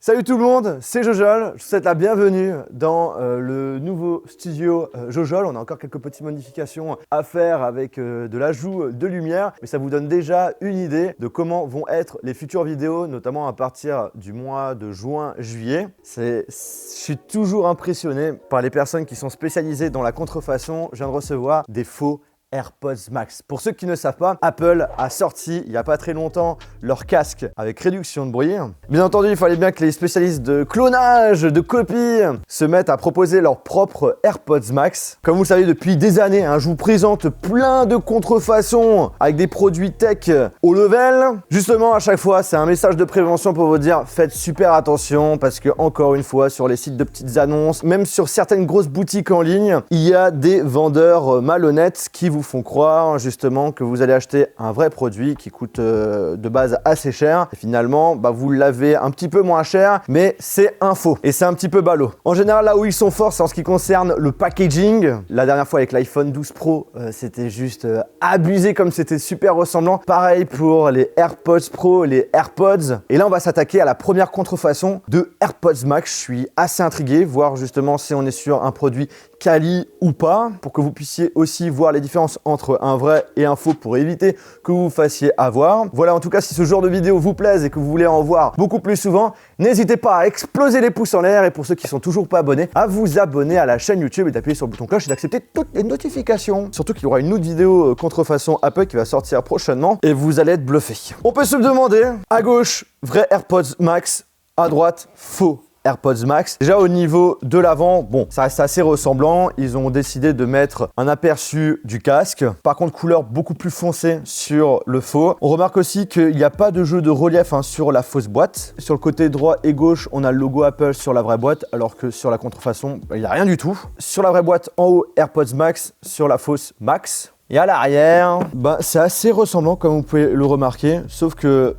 Salut tout le monde, c'est Jojol, je vous souhaite la bienvenue dans le nouveau studio Jojol. On a encore quelques petites modifications à faire avec de l'ajout de lumière, mais ça vous donne déjà une idée de comment vont être les futures vidéos, notamment à partir du mois de juin-juillet. Je suis toujours impressionné par les personnes qui sont spécialisées dans la contrefaçon. Je viens de recevoir des faux AirPods Max. Pour ceux qui ne savent pas, Apple a sorti il n'y a pas très longtemps leur casque avec réduction de bruit. Bien entendu, il fallait bien que les spécialistes de clonage, de copie, se mettent à proposer leur propre AirPods Max. Comme vous le savez, depuis des années, je vous présente plein de contrefaçons avec des produits tech au level. Justement, à chaque fois, c'est un message de prévention pour vous dire faites super attention parce que, encore une fois, sur les sites de petites annonces, même sur certaines grosses boutiques en ligne, il y a des vendeurs malhonnêtes qui vous font croire justement que vous allez acheter un vrai produit qui coûte de base assez cher et finalement vous l'avez un petit peu moins cher, mais c'est un faux et c'est un petit peu ballot. En général, là où ils sont forts, c'est en ce qui concerne le packaging. La dernière fois avec l'iPhone 12 Pro, c'était juste abusé comme c'était super ressemblant. Pareil pour les AirPods Pro, les AirPods. Et là, on va s'attaquer à la première contrefaçon de AirPods Max. Je suis assez intrigué, voir justement si on est sur un produit quali ou pas, pour que vous puissiez aussi voir les différences entre un vrai et un faux pour éviter que vous vous fassiez avoir. Voilà, en tout cas, si ce genre de vidéo vous plaise et que vous voulez en voir beaucoup plus souvent, n'hésitez pas à exploser les pouces en l'air et pour ceux qui sont toujours pas abonnés, à vous abonner à la chaîne YouTube et d'appuyer sur le bouton cloche et d'accepter toutes les notifications. Surtout qu'il y aura une autre vidéo contrefaçon Apple qui va sortir prochainement et vous allez être bluffés. On peut se demander, à gauche, vrai AirPods Max, à droite, faux AirPods Max. Déjà au niveau de l'avant, bon, ça reste assez ressemblant. Ils ont décidé de mettre un aperçu du casque. Par contre, couleur beaucoup plus foncée sur le faux. On remarque aussi qu'il n'y a pas de jeu de relief sur la fausse boîte. Sur le côté droit et gauche, on a le logo Apple sur la vraie boîte, alors que sur la contrefaçon, il n'y a rien du tout. Sur la vraie boîte, en haut, AirPods Max, sur la fausse Max. Et à l'arrière, c'est assez ressemblant comme vous pouvez le remarquer, sauf que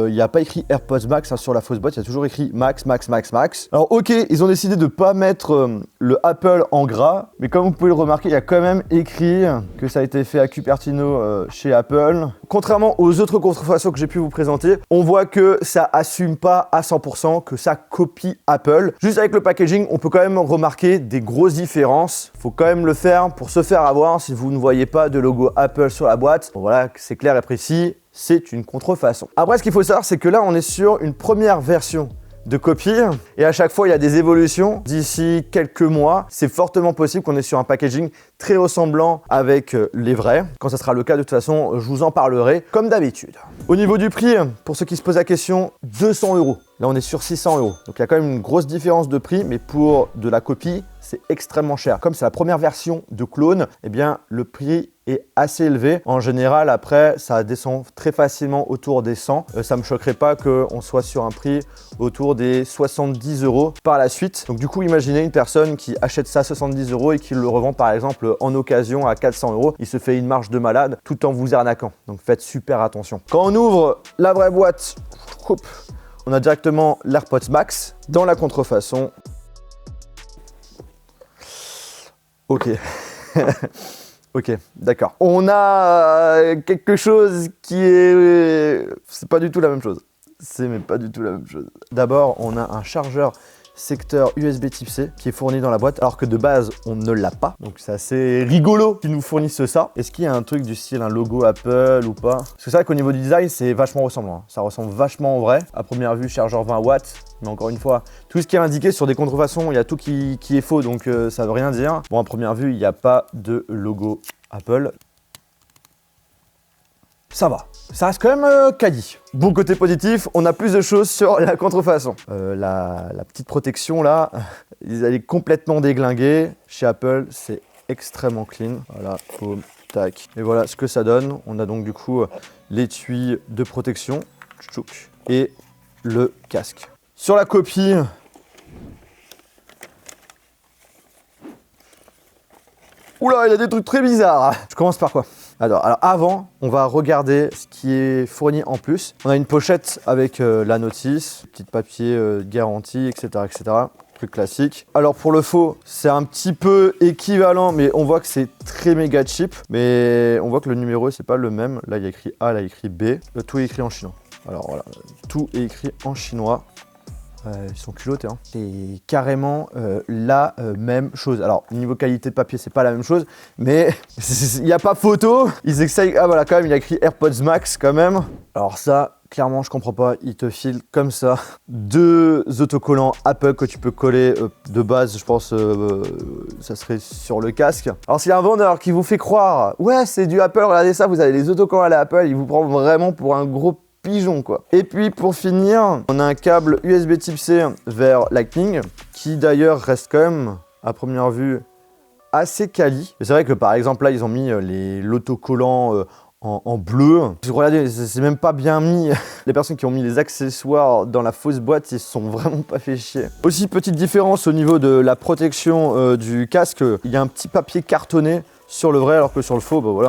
il n'y a pas écrit AirPods Max sur la fausse boîte, il y a toujours écrit Max, Max, Max, Max. Alors ok, ils ont décidé de ne pas mettre le Apple en gras, mais comme vous pouvez le remarquer, il y a quand même écrit que ça a été fait à Cupertino chez Apple. Contrairement aux autres contrefaçons que j'ai pu vous présenter, on voit que ça assume pas à 100%, que ça copie Apple. Juste avec le packaging, on peut quand même remarquer des grosses différences. Faut quand même le faire pour se faire avoir si vous ne voyez pas de logo Apple sur la boîte. Bon, voilà, c'est clair et précis, c'est une contrefaçon. Après, ce qu'il faut savoir, c'est que là, on est sur une première version de copie et à chaque fois il y a des évolutions. D'ici quelques mois, c'est fortement possible qu'on est sur un packaging très ressemblant avec les vrais. Quand ça sera le cas, de toute façon, je vous en parlerai comme d'habitude. Au niveau du prix, pour ceux qui se posent la question, 200 €. Là, on est sur 600 €. Donc, il y a quand même une grosse différence de prix, mais pour de la copie, c'est extrêmement cher. Comme c'est la première version de clone, eh bien, le prix est assez élevé. En général, après, ça descend très facilement autour des 100. Ça ne me choquerait pas qu'on soit sur un prix autour des 70 € par la suite. Donc, du coup, imaginez une personne qui achète ça à 70 € et qui le revend, par exemple, en occasion à 400 €. Il se fait une marge de malade tout en vous arnaquant. Donc, faites super attention. Quand on ouvre la vraie boîte, on a directement l'AirPods Max dans la contrefaçon. Ok. Ok, d'accord. On a quelque chose qui est... C'est pas du tout la même chose. Mais pas du tout la même chose. D'abord, on a un chargeur secteur USB type C qui est fourni dans la boîte, alors que de base, on ne l'a pas. Donc, c'est assez rigolo qu'ils nous fournissent ça. Est-ce qu'il y a un truc du style, un logo Apple ou pas? Parce que c'est vrai qu'au niveau du design, c'est vachement ressemblant. Ça ressemble vachement au vrai. À première vue, chargeur 20 watts. Mais encore une fois, tout ce qui est indiqué sur des contrefaçons, il y a tout qui est faux, donc ça veut rien dire. Bon, à première vue, il n'y a pas de logo Apple. Ça va, ça reste quand même quali. Bon côté positif, on a plus de choses sur la contrefaçon. La petite protection là, elle est complètement déglinguée. Chez Apple, c'est extrêmement clean. Voilà, boum, tac. Et voilà ce que ça donne. On a donc du coup l'étui de protection et le casque. Sur la copie, oula, il y a des trucs très bizarres. Je commence par quoi? Alors avant, on va regarder ce qui est fourni en plus. On a une pochette avec la notice, petit papier garantie, etc., etc. Truc classique. Alors pour le faux, c'est un petit peu équivalent, mais on voit que c'est très méga cheap. Mais on voit que le numéro, c'est pas le même. Là, il y a écrit A, là, il y a écrit B. Tout est écrit en chinois. Alors voilà, tout est écrit en chinois. Ils sont culottés, hein. C'est carrément la même chose. Alors, niveau qualité de papier, c'est pas la même chose, mais il n'y a pas photo. Ils essayent. Ah voilà, quand même, il y a écrit AirPods Max quand même. Alors ça, clairement, je comprends pas. Ils te filent comme ça 2 autocollants Apple que tu peux coller de base, je pense, ça serait sur le casque. Alors, s'il y a un vendeur qui vous fait croire, ouais, c'est du Apple, regardez ça, vous avez les autocollants à la Apple, il vous prend vraiment pour un gros pigeon, quoi. Et puis, pour finir, on a un câble USB Type C vers Lightning, qui d'ailleurs reste quand même, à première vue, assez quali. C'est vrai que, par exemple, là, ils ont mis l'autocollant en bleu. Regardez, c'est même pas bien mis. Les personnes qui ont mis les accessoires dans la fausse boîte, ils se sont vraiment pas fait chier. Aussi, petite différence au niveau de la protection du casque. Il y a un petit papier cartonné sur le vrai, alors que sur le faux, bah voilà,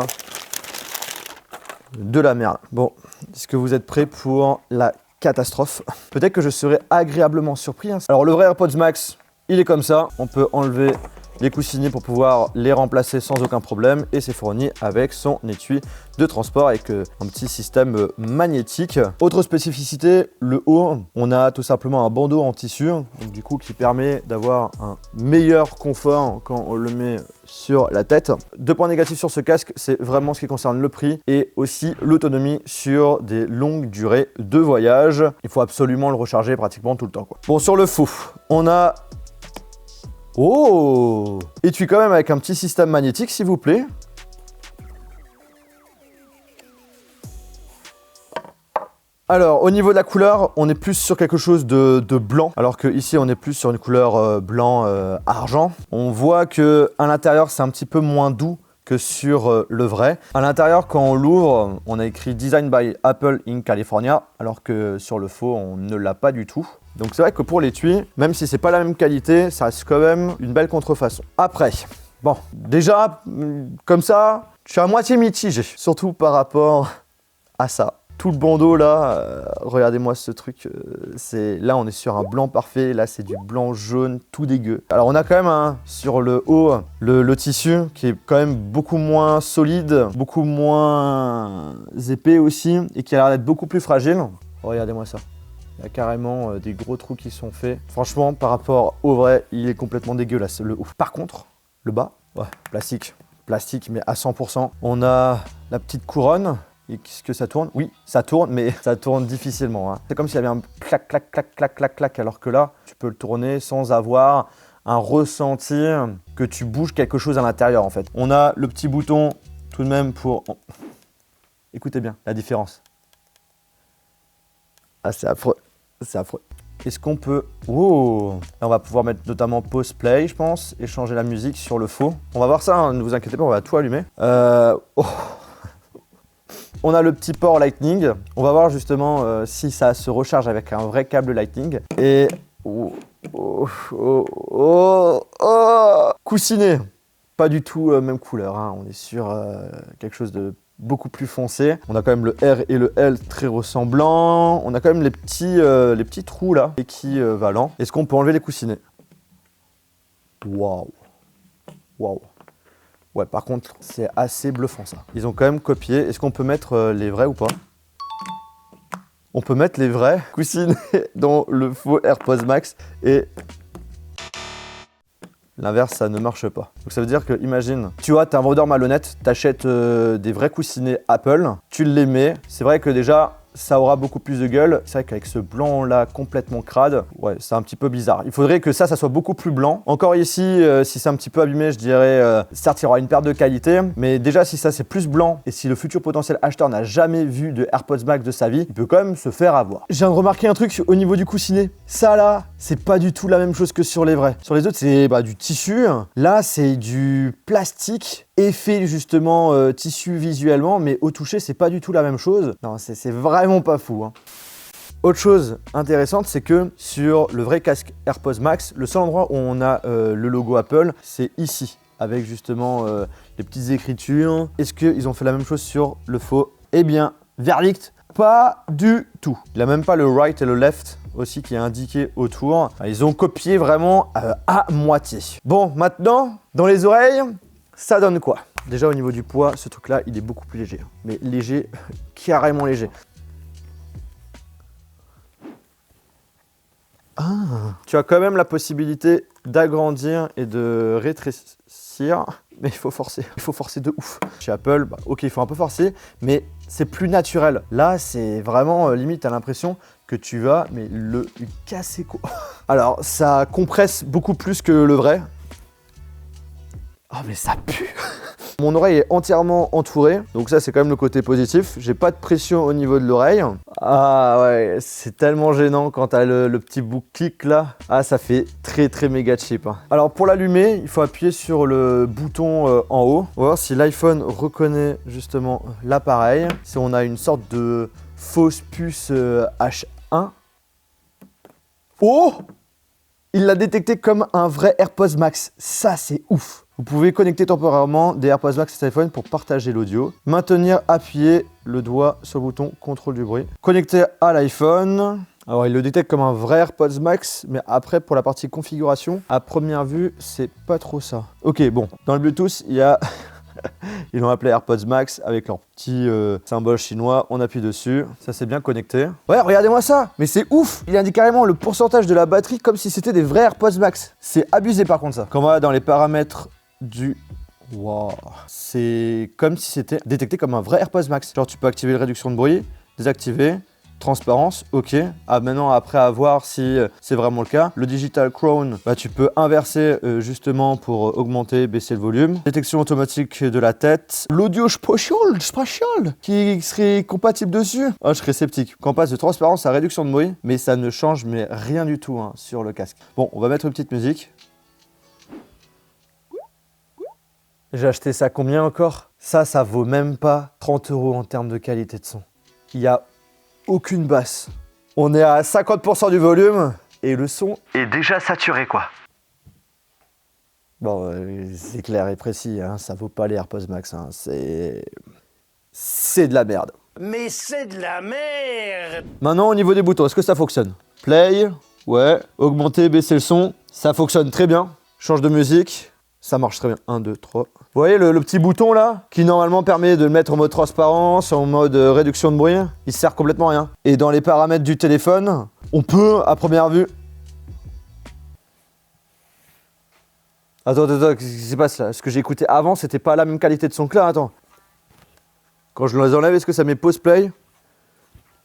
de la merde. Bon, est-ce que vous êtes prêts pour la catastrophe? Peut-être que je serai agréablement surpris, hein. Alors, le vrai AirPods Max, il est comme ça. On peut enlever les coussinets pour pouvoir les remplacer sans aucun problème, et c'est fourni avec son étui de transport avec un petit système magnétique. Autre spécificité, le haut, on a tout simplement un bandeau en tissu, donc du coup qui permet d'avoir un meilleur confort quand on le met sur la tête. 2 points négatifs sur ce casque, c'est vraiment ce qui concerne le prix et aussi l'autonomie sur des longues durées de voyage. Il faut absolument le recharger pratiquement tout le temps, quoi. Bon, sur le faux, on a oh! Étui quand même avec un petit système magnétique, s'il vous plaît. Alors, au niveau de la couleur, on est plus sur quelque chose de blanc, alors que ici on est plus sur une couleur blanc argent. On voit que à l'intérieur, c'est un petit peu moins doux que sur le vrai. À l'intérieur, quand on l'ouvre, on a écrit Design by Apple in California, alors que sur le faux, on ne l'a pas du tout. Donc c'est vrai que pour l'étui, même si c'est pas la même qualité, ça reste quand même une belle contrefaçon. Après, bon, déjà, comme ça, je suis à moitié mitigé, surtout par rapport à ça. Tout le bandeau là, regardez-moi ce truc, là on est sur un blanc parfait, là c'est du blanc jaune, tout dégueu. Alors on a quand même sur le haut, le tissu qui est quand même beaucoup moins solide, beaucoup moins épais aussi, et qui a l'air d'être beaucoup plus fragile. Regardez-moi ça. Il y a carrément des gros trous qui sont faits. Franchement, par rapport au vrai, il est complètement dégueulasse, le haut. Par contre, le bas, ouais, plastique. Plastique, mais à 100%. On a la petite couronne. Est-ce que ça tourne? Oui, ça tourne, mais ça tourne difficilement, hein. C'est comme s'il y avait un clac, clac, clac, clac, clac, clac, alors que là, tu peux le tourner sans avoir un ressenti que tu bouges quelque chose à l'intérieur, en fait. On a le petit bouton, tout de même, pour... Écoutez bien, la différence. Ah, c'est affreux. C'est affreux. Est-ce qu'on peut... Oh! Là, on va pouvoir mettre notamment pause play, je pense, et changer la musique sur le faux. On va voir ça, hein, ne vous inquiétez pas, on va tout allumer. Oh. On a le petit port Lightning. On va voir justement si ça se recharge avec un vrai câble Lightning. Et... Coussinet. Pas du tout même couleur, hein. On est sur quelque chose de beaucoup plus foncé. On a quand même le R et le L très ressemblants. On a quand même les petits trous là, équivalents. Est-ce qu'on peut enlever les coussinets? Waouh. Waouh. Ouais, par contre, c'est assez bluffant ça. Ils ont quand même copié. Est-ce qu'on peut mettre les vrais ou pas? On peut mettre les vrais coussinets dans le faux AirPods Max et l'inverse, ça ne marche pas. Donc ça veut dire que, imagine, tu vois, t'es un vendeur malhonnête, t'achètes des vrais coussinets Apple, tu les mets. C'est vrai que déjà, ça aura beaucoup plus de gueule. C'est vrai qu'avec ce blanc là complètement crade, ouais, c'est un petit peu bizarre. Il faudrait que ça soit beaucoup plus blanc. Encore ici, si c'est un petit peu abîmé, je dirais, certes, il y aura une perte de qualité, mais déjà, si ça c'est plus blanc et si le futur potentiel acheteur n'a jamais vu de AirPods Max de sa vie, il peut quand même se faire avoir. Je viens de remarquer un truc au niveau du coussinet. Ça là, c'est pas du tout la même chose que sur les vrais. Sur les autres, c'est du tissu. Là, c'est du plastique effet justement tissu visuellement, mais au toucher, c'est pas du tout la même chose. Non, c'est vraiment pas fou, hein. Autre chose intéressante, c'est que sur le vrai casque AirPods Max, le seul endroit où on a le logo Apple, c'est ici, avec justement les petites écritures. Est-ce qu'ils ont fait la même chose sur le faux? Eh bien, verdict, pas du tout. Il n'a même pas le right et le left aussi qui est indiqué autour. Ils ont copié vraiment à moitié. Bon, maintenant, dans les oreilles, ça donne quoi? Déjà au niveau du poids, ce truc là il est beaucoup plus léger, mais léger, carrément léger. Ah, Tu as quand même la possibilité d'agrandir et de rétrécir, mais il faut forcer. Il faut forcer de ouf. Chez Apple, bah, ok, il faut un peu forcer, mais c'est plus naturel. Là, c'est vraiment limite, t'as l'impression que tu vas mais le casser quoi. Alors, ça compresse beaucoup plus que le vrai. Oh, mais ça pue. Mon oreille est entièrement entourée, donc ça c'est quand même le côté positif. J'ai pas de pression au niveau de l'oreille. Ah ouais, c'est tellement gênant quand t'as le petit bout clic là. Ah, ça fait très méga cheap. Hein. Alors pour l'allumer, il faut appuyer sur le bouton en haut. On va voir si l'iPhone reconnaît justement l'appareil. Si on a une sorte de fausse puce H1. Oh! Il l'a détecté comme un vrai AirPods Max. Ça, c'est ouf. Vous pouvez connecter temporairement des AirPods Max à cet iPhone pour partager l'audio. Maintenir, appuyer le doigt sur le bouton contrôle du bruit. Connecter à l'iPhone. Alors, il le détecte comme un vrai AirPods Max, mais après, pour la partie configuration, à première vue, c'est pas trop ça. Ok, bon. Dans le Bluetooth, il y a... Ils l'ont appelé AirPods Max avec leur petit symbole chinois. On appuie dessus. Ça, c'est bien connecté. Ouais, regardez-moi ça. Mais c'est ouf. Il indique carrément le pourcentage de la batterie comme si c'était des vrais AirPods Max. C'est abusé par contre ça. Quand on va dans les paramètres du... Wow. C'est comme si c'était détecté comme un vrai AirPods Max. Genre, tu peux activer la réduction de bruit, désactiver. Transparence, ok. Ah, maintenant, après à voir si c'est vraiment le cas. Le Digital Crown, bah, tu peux inverser justement pour augmenter, baisser le volume. Détection automatique de la tête. L'audio spatial qui serait compatible dessus. Ah, je serais sceptique. Quand on passe de transparence à réduction de bruit, mais ça ne change mais rien du tout hein, sur le casque. Bon, on va mettre une petite musique. J'ai acheté ça combien encore? Ça vaut même pas 30 € en termes de qualité de son. Il y a aucune basse. On est à 50% du volume et le son est déjà saturé quoi. Bon, c'est clair et précis, hein, ça vaut pas les AirPods Max, hein, c'est de la merde. Mais c'est de la merde. Maintenant au niveau des boutons, est-ce que ça fonctionne? Play, ouais. Augmenter, baisser le son, ça fonctionne très bien. Change de musique, ça marche très bien. 1, 2, 3. Vous voyez le petit bouton là, qui normalement permet de le mettre en mode transparence, en mode réduction de bruit, il sert complètement à rien. Et dans les paramètres du téléphone, on peut, à première vue... Attends, qu'est-ce qui se passe là? Ce que j'ai écouté avant, c'était pas la même qualité de son que là, attends. Quand je les enlève, est-ce que ça met pause play?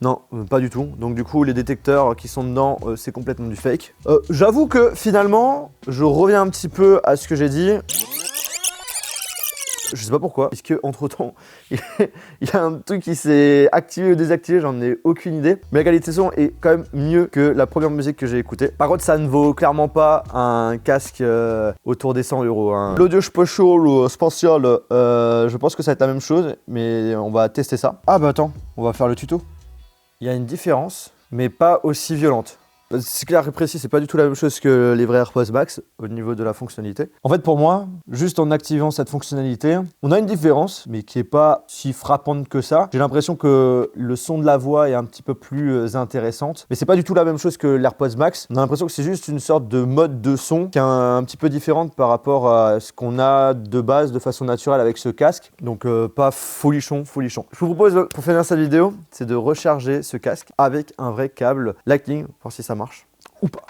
Non, pas du tout. Donc du coup, les détecteurs qui sont dedans, c'est complètement du fake. J'avoue que finalement, je reviens un petit peu à ce que j'ai dit. Je sais pas pourquoi, puisque entre temps, il y a un truc qui s'est activé ou désactivé, j'en ai aucune idée. Mais la qualité de son est quand même mieux que la première musique que j'ai écoutée. Par contre, ça ne vaut clairement pas un casque autour des 100 €. Hein. L'audio spatial ou spatial, je pense que ça va être la même chose, mais on va tester ça. Ah bah attends, on va faire le tuto. Il y a une différence, mais pas aussi violente. C'est clair et précis, c'est pas du tout la même chose que les vrais AirPods Max au niveau de la fonctionnalité. En fait, pour moi, juste en activant cette fonctionnalité, on a une différence, mais qui est pas si frappante que ça. J'ai l'impression que le son de la voix est un petit peu plus intéressante, mais c'est pas du tout la même chose que l'AirPods Max. On a l'impression que c'est juste une sorte de mode de son qui est un petit peu différente par rapport à ce qu'on a de base de façon naturelle avec ce casque. Donc pas folichon. Je vous propose pour finir cette vidéo, c'est de recharger ce casque avec un vrai câble Lightning, pour si ça marche ou pas.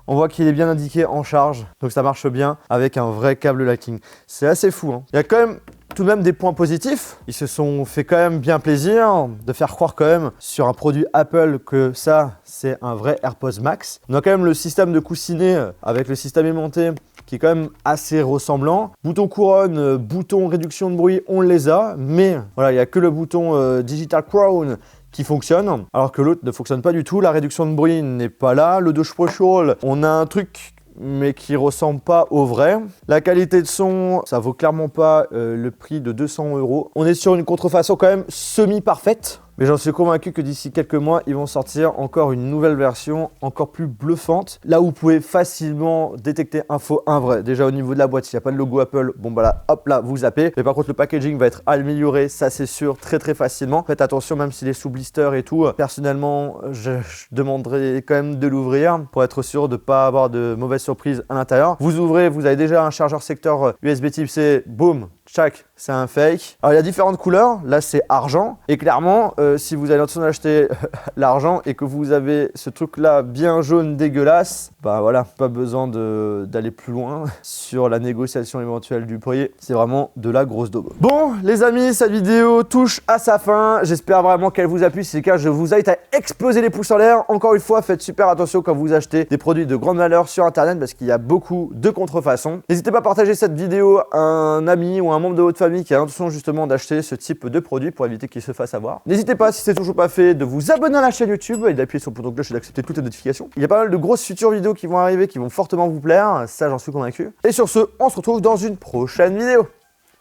On voit qu'il est bien indiqué en charge, donc ça marche bien avec un vrai câble Lightning. C'est assez fou, hein. Il y a quand même tout de même des points positifs. Ils se sont fait quand même bien plaisir de faire croire quand même sur un produit Apple que ça, c'est un vrai AirPods Max. On a quand même le système de coussinet avec le système aimanté qui est quand même assez ressemblant. Bouton couronne, bouton réduction de bruit, on les a, mais voilà, il n'y a que le bouton Digital Crown qui fonctionne, alors que l'autre ne fonctionne pas du tout. La réduction de bruit n'est pas là. Le Doge Spatial, on a un truc mais qui ressemble pas au vrai. La qualité de son, ça vaut clairement pas le prix de 200 €. On est sur une contrefaçon quand même semi-parfaite. Mais j'en suis convaincu que d'ici quelques mois, ils vont sortir encore une nouvelle version, encore plus bluffante. Là où vous pouvez facilement détecter un faux, un vrai. Déjà au niveau de la boîte, s'il n'y a pas de logo Apple, bon bah là, hop là, vous zappez. Mais par contre, le packaging va être amélioré, ça c'est sûr, très facilement. Faites attention, même s'il est sous blister et tout. Personnellement, je demanderai quand même de l'ouvrir pour être sûr de ne pas avoir de mauvaises surprises à l'intérieur. Vous ouvrez, vous avez déjà un chargeur secteur USB type C, boum, Chaque, c'est un fake. Alors il y a différentes couleurs, là c'est argent. Et clairement, si vous avez l'intention d'acheter l'argent et que vous avez ce truc là bien jaune dégueulasse, bah voilà, pas besoin d'aller plus loin sur la négociation éventuelle du prix. C'est vraiment de la grosse daube. Bon les amis, cette vidéo touche à sa fin. J'espère vraiment qu'elle vous a plu. Si c'est le cas, je vous invite à exploser les pouces en l'air. Encore une fois, faites super attention quand vous achetez des produits de grande valeur sur internet parce qu'il y a beaucoup de contrefaçons. N'hésitez pas à partager cette vidéo à un ami ou un membre de votre famille qui a l'intention justement d'acheter ce type de produit pour éviter qu'il se fasse avoir. N'hésitez pas, si c'est toujours pas fait, de vous abonner à la chaîne YouTube et d'appuyer sur le bouton de cloche et d'accepter toutes les notifications. Il y a pas mal de grosses futures vidéos qui vont arriver, qui vont fortement vous plaire, ça j'en suis convaincu. Et sur ce, on se retrouve dans une prochaine vidéo.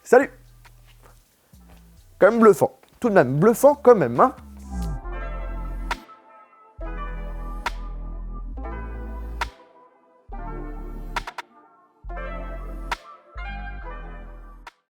Salut! Quand même bluffant, tout de même bluffant quand même, hein.